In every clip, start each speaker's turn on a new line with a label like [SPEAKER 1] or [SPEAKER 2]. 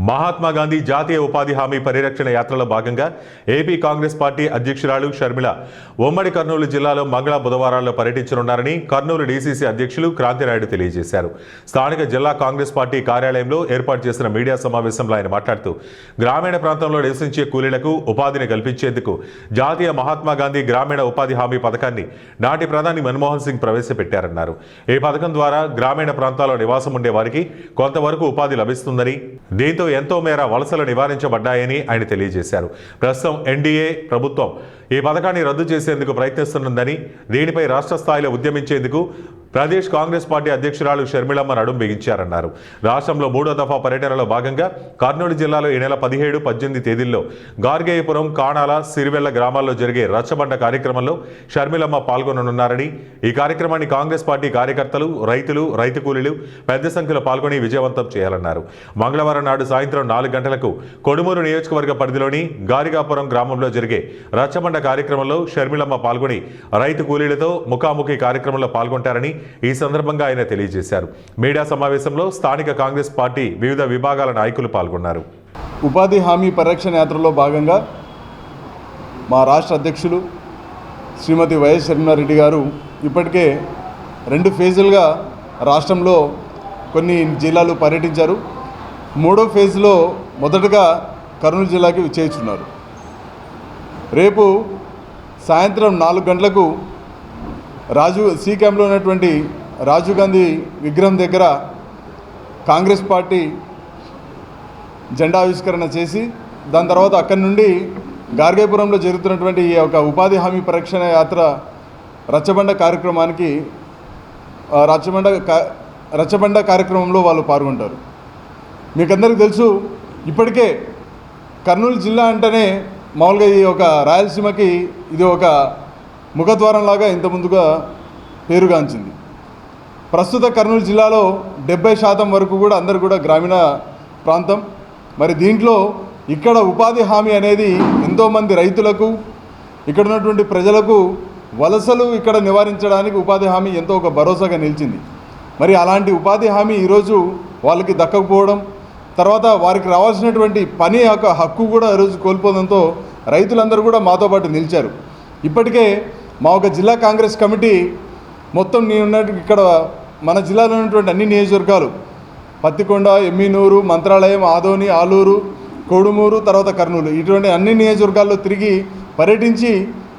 [SPEAKER 1] మహాత్మా గాంధీ జాతీయ ఉపాధి హామీ పరిరక్షణ యాత్రలో భాగంగా ఏపీ కాంగ్రెస్ పార్టీ అధ్యక్షురాలు షర్మిల ఉమ్మడి కర్నూలు జిల్లాలో మంగళ బుధవారాల్లో పర్యటించనున్నారని కర్నూలు డీసీసీ అధ్యక్షులు క్రాంతినాయుడు తెలియజేశారు. స్థానిక జిల్లా కాంగ్రెస్ పార్టీ కార్యాలయంలో ఏర్పాటు చేసిన మీడియా సమావేశంలో ఆయన మాట్లాడుతూ గ్రామీణ ప్రాంతంలో నివసించే కూలీలకు ఉపాధిని కల్పించేందుకు జాతీయ మహాత్మా గాంధీ గ్రామీణ ఉపాధి హామీ పథకాన్ని నాటి ప్రధాని మన్మోహన్ సింగ్ ప్రవేశపెట్టారన్నారు. ఈ పథకం ద్వారా గ్రామీణ ప్రాంతాల్లో నివాసం ఉండే వారికి కొంతవరకు ఉపాధి లభిస్తుందని, దీంతో ఎంతో మేర వలసలు నివారించబడ్డాయని ఆయన తెలియజేశారు. ప్రస్తుతం ఎన్డీఏ ప్రభుత్వం ఈ పథకాన్ని రద్దు చేసేందుకు ప్రయత్నిస్తున్నదని, దీనిపై రాష్ట్ర స్థాయిలో ఉద్యమించేందుకు ప్రదేశ్ కాంగ్రెస్ పార్టీ అధ్యక్షురాలు షర్మిలమ్మ నడుం బిగించారన్నారు. రాష్ట్రంలో 3వ దఫా పర్యటనలో భాగంగా కర్నూలు జిల్లాలో ఈ నెల 17, 18 తేదీల్లో గార్గేయపురం, కాణాల, సిరివెల్ల గ్రామాల్లో జరిగే రచ్చబండ కార్యక్రమంలో షర్మిలమ్మ పాల్గొననున్నారని, ఈ కార్యక్రమాన్ని కాంగ్రెస్ పార్టీ కార్యకర్తలు, రైతులు, రైతు కూలీలు పెద్ద సంఖ్యలో పాల్గొని విజయవంతం చేయాలన్నారు. మంగళవారం నాడు సాయంత్రం 4 గంటలకు కొడుమూరు నియోజకవర్గ పరిధిలోని గారిగాపురం గ్రామంలో జరిగే రచ్చబండ కార్యక్రమంలో షర్మిలమ్మ పాల్గొని రైతు కూలీలతో ముఖాముఖి కార్యక్రమంలో పాల్గొంటారని ఈ సందర్భంగా ఆయన తెలియజేశారు. మీడియా సమావేశంలో స్థానిక కాంగ్రెస్ పార్టీ వివిధ విభాగాల నాయకులు పాల్గొన్నారు.
[SPEAKER 2] ఉపాధి హామీ పరిరక్షణ యాత్రలో భాగంగా మా రాష్ట్ర అధ్యక్షులు శ్రీమతి వైఎస్ షర్మిలారెడ్డి గారు ఇప్పటికే 2 ఫేజులుగా రాష్ట్రంలో కొన్ని జిల్లాలు పర్యటించారు. 3వ ఫేజ్లో మొదటగా కర్నూలు జిల్లాకి చేర్చున్నారు. రేపు సాయంత్రం 4 గంటలకు సి క్యాంప్లో ఉన్నటువంటి రాజీవ్ గాంధీ విగ్రహం దగ్గర కాంగ్రెస్ పార్టీ జెండా ఆవిష్కరణ చేసి దాని తర్వాత అక్కడి నుండి గార్గేపురంలో జరుగుతున్నటువంటి ఈ యొక్క ఉపాధి హామీ పరిరక్షణ యాత్ర రచ్చబండ కార్యక్రమంలో వాళ్ళు పాల్గొంటారు. మీకందరికీ తెలుసు, ఇప్పటికే కర్నూలు జిల్లా అంటేనే మామూలుగా ఈ ఒక రాయలసీమకి ఇది ఒక ముఖద్వారంలాగా ఇంత ముందుగా పేరుగాంచింది. ప్రస్తుత కర్నూలు జిల్లాలో 70% వరకు కూడా అందరు కూడా గ్రామీణ ప్రాంతం. మరి దీంట్లో ఇక్కడ ఉపాధి హామీ అనేది ఎంతోమంది రైతులకు, ఇక్కడ ఉన్నటువంటి ప్రజలకు వలసలు ఇక్కడ నివారించడానికి ఉపాధి హామీ ఎంతో ఒక భరోసాగా నిలిచింది. మరి అలాంటి ఉపాధి హామీ ఈరోజు వాళ్ళకి దక్కకపోవడం, తర్వాత వారికి రావాల్సినటువంటి పని యొక్క హక్కు కూడా ఈరోజు కోల్పోవడంతో రైతులందరూ కూడా మాతో పాటు నిలిచారు. ఇప్పటికే మా ఒక జిల్లా కాంగ్రెస్ కమిటీ మొత్తం నేనున్నట్టు ఇక్కడ మన జిల్లాలో ఉన్నటువంటి అన్ని నియోజకవర్గాలు పత్తికొండ, ఎమ్మినూరు, మంత్రాలయం, ఆదోని, ఆలూరు, కోడుమూరు, తర్వాత కర్నూలు, ఇటువంటి అన్ని నియోజకవర్గాల్లో తిరిగి పర్యటించి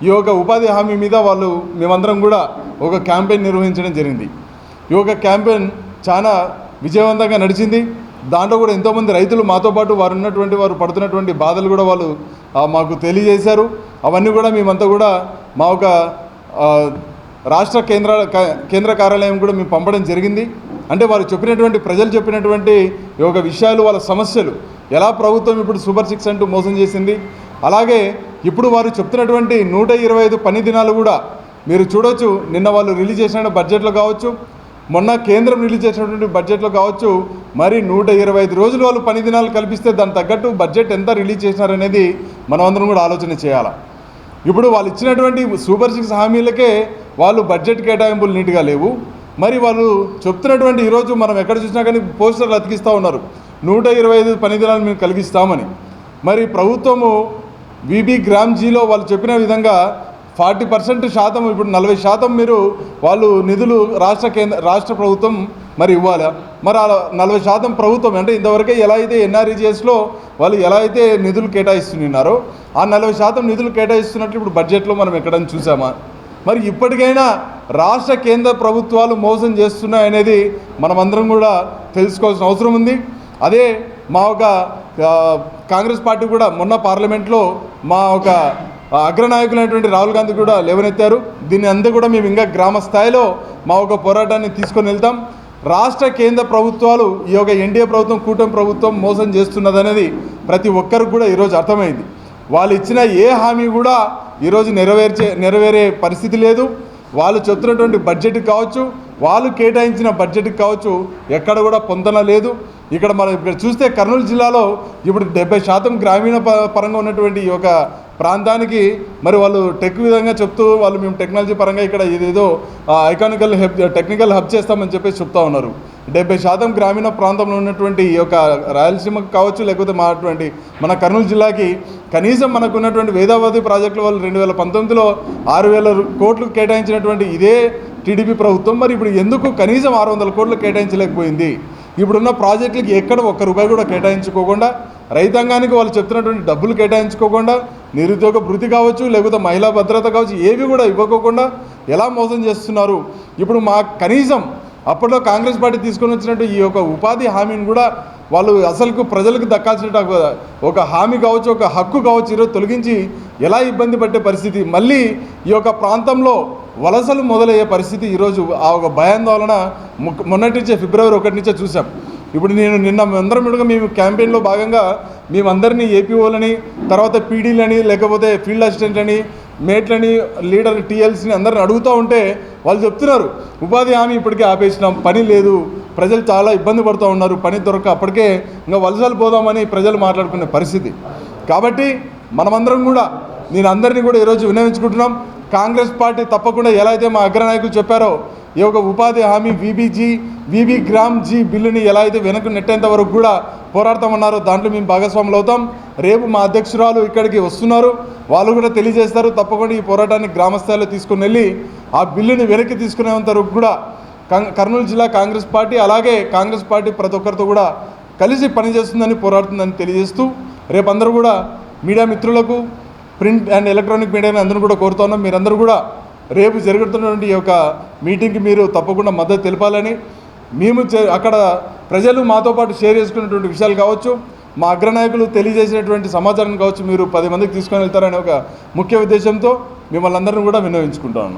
[SPEAKER 2] ఈ యొక్క ఉపాధి హామీ మీద మేమందరం కూడా ఒక క్యాంపెయిన్ నిర్వహించడం జరిగింది. ఈ యొక్క క్యాంపెయిన్ చాలా విజయవంతంగా నడిచింది. దాంట్లో కూడా ఎంతోమంది రైతులు మాతో పాటు వారు పడుతున్నటువంటి బాధలు కూడా వాళ్ళు మాకు తెలియజేశారు. అవన్నీ కూడా మేమంతా కూడా మా ఒక రాష్ట్ర కేంద్ర కార్యాలయం కూడా మేము పంపడం జరిగింది. అంటే వారు చెప్పినటువంటి ప్రజలు చెప్పినటువంటి ఈ యొక్క విషయాలు, వాళ్ళ సమస్యలు, ఎలా ప్రభుత్వం ఇప్పుడు సూపర్ 6 అంటూ మోసం చేసింది, అలాగే ఇప్పుడు వారు చెప్తున్నటువంటి 125 పని దినాలు కూడా మీరు చూడవచ్చు. నిన్న వాళ్ళు రిలీజ్ చేసిన బడ్జెట్లో కావచ్చు, మొన్న కేంద్రం రిలీజ్ చేసినటువంటి బడ్జెట్లో కావచ్చు, మరి 125 రోజులు వాళ్ళు పని దినాలు కల్పిస్తే దానికి తగ్గట్టు బడ్జెట్ ఎంత రిలీజ్ చేసినారనేది మనమందరం కూడా ఆలోచన చేయాలి. ఇప్పుడు వాళ్ళు ఇచ్చినటువంటి సూపర్ 6 హామీలకే వాళ్ళు బడ్జెట్ కేటాయింపులు నీట్గా లేవు. మరి వాళ్ళు చెప్తున్నటువంటి ఈరోజు మనం ఎక్కడ చూసినా కానీ పోస్టర్లు అతికిస్తూ ఉన్నారు, 125 పని దినాలు మేము కలిగిస్తామని. మరి ప్రభుత్వము విబి గ్రామ్ జీలో వాళ్ళు చెప్పిన విధంగా 40% ఇప్పుడు 40% మీరు వాళ్ళు నిధులు రాష్ట్ర ప్రభుత్వం మరి ఇవ్వాలి. మరి ఆ 40% ప్రభుత్వం అంటే ఇంతవరకే ఎలా అయితే ఎన్ఆర్ఈజీఎస్లో వాళ్ళు ఎలా అయితే నిధులు కేటాయిస్తున్నారో ఆ 40% నిధులు కేటాయిస్తున్నట్లు ఇప్పుడు బడ్జెట్లో మనం ఎక్కడైనా చూసామా? మరి ఇప్పటికైనా రాష్ట్ర కేంద్ర ప్రభుత్వాలు మోసం చేస్తున్నాయనేది మనమందరం కూడా తెలుసుకోవాల్సిన అవసరం ఉంది. అదే మా ఒక కాంగ్రెస్ పార్టీ కూడా మొన్న పార్లమెంట్లో మా ఒక అగ్రనాయకులైనటువంటి రాహుల్ గాంధీ కూడా లేవనెత్తారు. దీన్ని అంతా కూడా మేము ఇంకా గ్రామ స్థాయిలో మా ఒక పోరాటాన్ని తీసుకొని వెళ్తాం. రాష్ట్ర కేంద్ర ప్రభుత్వాలు ఈ యొక్క ఎన్డీఏ ప్రభుత్వం, కూటమి ప్రభుత్వం మోసం చేస్తున్నదనేది ప్రతి ఒక్కరికి కూడా ఈరోజు అర్థమైంది. వాళ్ళు ఇచ్చిన ఏ హామీ కూడా ఈరోజు నెరవేరే పరిస్థితి లేదు. వాళ్ళు చెప్తున్నటువంటి బడ్జెట్కి కావచ్చు, వాళ్ళు కేటాయించిన బడ్జెట్కి కావచ్చు, ఎక్కడ కూడా పొందన లేదు. మనం ఇక్కడ చూస్తే కర్నూలు జిల్లాలో ఇప్పుడు 70% గ్రామీణ పరంగా ఉన్నటువంటి ఈ యొక్క ప్రాంతానికి మరి వాళ్ళు విధంగా చెప్తూ వాళ్ళు మేము టెక్నాలజీ పరంగా ఇక్కడ ఏదేదో టెక్నికల్ హబ్ చేస్తామని చెప్పేసి చెప్తా ఉన్నారు. 70% గ్రామీణ ప్రాంతంలో ఉన్నటువంటి ఈ యొక్క రాయలసీమకు కావచ్చు, లేకపోతే మన కర్నూలు జిల్లాకి కనీసం మనకు ఉన్నటువంటి వేదావతి ప్రాజెక్టుల వాళ్ళు 2019లో 6,000 కోట్లు కేటాయించినటువంటి ఇదే టీడీపీ ప్రభుత్వం మరి ఇప్పుడు ఎందుకు కనీసం 600 కోట్లు కేటాయించలేకపోయింది? ఇప్పుడున్న ప్రాజెక్టులకి ఎక్కడ ఒక్క రూపాయి కూడా కేటాయించుకోకుండా, రైతాంగానికి వాళ్ళు చెప్తున్నటువంటి డబ్బులు కేటాయించుకోకుండా, నిరుద్యోగ భృతి కావచ్చు, లేకపోతే మహిళా భద్రత కావచ్చు, ఏవి కూడా ఇవ్వకోకుండా ఎలా మోసం చేస్తున్నారు? ఇప్పుడు కనీసం అప్పట్లో కాంగ్రెస్ పార్టీ తీసుకొని వచ్చినట్టు ఈ యొక్క ఉపాధి హామీని కూడా వాళ్ళు అసలుకు ప్రజలకు దక్కాల్సిన ఒక హామీ కావచ్చు, ఒక హక్కు కావచ్చు, ఈరోజు తొలగించి ఎలా ఇబ్బంది పట్టే పరిస్థితి, మళ్ళీ ఈ యొక్క ప్రాంతంలో వలసలు మొదలయ్యే పరిస్థితి ఈరోజు ఆ ఒక భయాందోళన మొన్నటి నుంచే ఫిబ్రవరి 1 నుంచే చూసాం. ఇప్పుడు నిన్న అందరం మీడుగా మేము క్యాంపెయిన్లో భాగంగా మేమందరినీ ఏపీఓలని, తర్వాత పీడీలని, లేకపోతే ఫీల్డ్ అసిస్టెంట్లని, మేట్లని, లీడర్ టీఎల్సీని అందరిని అడుగుతూ ఉంటే వాళ్ళు చెప్తున్నారు ఉపాధి హామీ ఇప్పటికే ఆపేసినాం, పని లేదు, ప్రజలు చాలా ఇబ్బంది పడుతూ ఉన్నారు, పని దొరక అప్పటికే ఇంకా వలసలు పోదామని ప్రజలు మాట్లాడుకునే పరిస్థితి. కాబట్టి మనమందరం కూడా నేను అందరినీ కూడా ఈరోజు విన్నవించుకుంటున్నాం. కాంగ్రెస్ పార్టీ తప్పకుండా ఎలా అయితే మా అగ్రనాయకులు చెప్పారో ఈ యొక్క ఉపాధి హామీ విబి గ్రామ్ జీ బిల్లుని ఎలా అయితే వెనక్కి నెట్టేంత వరకు కూడా పోరాడతామన్నారో దాంట్లో మేము భాగస్వాములు అవుతాం. రేపు మా అధ్యక్షురాలు ఇక్కడికి వస్తున్నారు, వాళ్ళు కూడా తెలియజేస్తారు. తప్పకుండా ఈ పోరాటాన్ని గ్రామస్థాయిలో తీసుకుని వెళ్ళి ఆ బిల్లుని వెనక్కి తీసుకునేంత వరకు కూడా కర్నూలు జిల్లా కాంగ్రెస్ పార్టీ, అలాగే కాంగ్రెస్ పార్టీ ప్రతి ఒక్కరితో కూడా కలిసి పనిచేస్తుందని, పోరాడుతుందని తెలియజేస్తూ రేపు అందరూ కూడా మీడియా మిత్రులకు, ప్రింట్ అండ్ ఎలక్ట్రానిక్ మీడియాని అందరూ కూడా కోరుతున్నాం. మీరందరూ కూడా రేపు జరుగుతున్నటువంటి ఈ యొక్క మీటింగ్కి మీరు తప్పకుండా మద్దతు తెలపాలని, మేము అక్కడ ప్రజలు మాతో పాటు షేర్ చేసుకున్నటువంటి విషయాలు కావచ్చు, మా అగ్రనాయకులు తెలియజేసినటువంటి సమాచారం కావచ్చు, మీరు 10 మందికి తీసుకొని వెళ్తారనే ఒక ముఖ్య ఉద్దేశంతో మిమ్మల్ని అందరినీ కూడా విన్నవించుకుంటాను.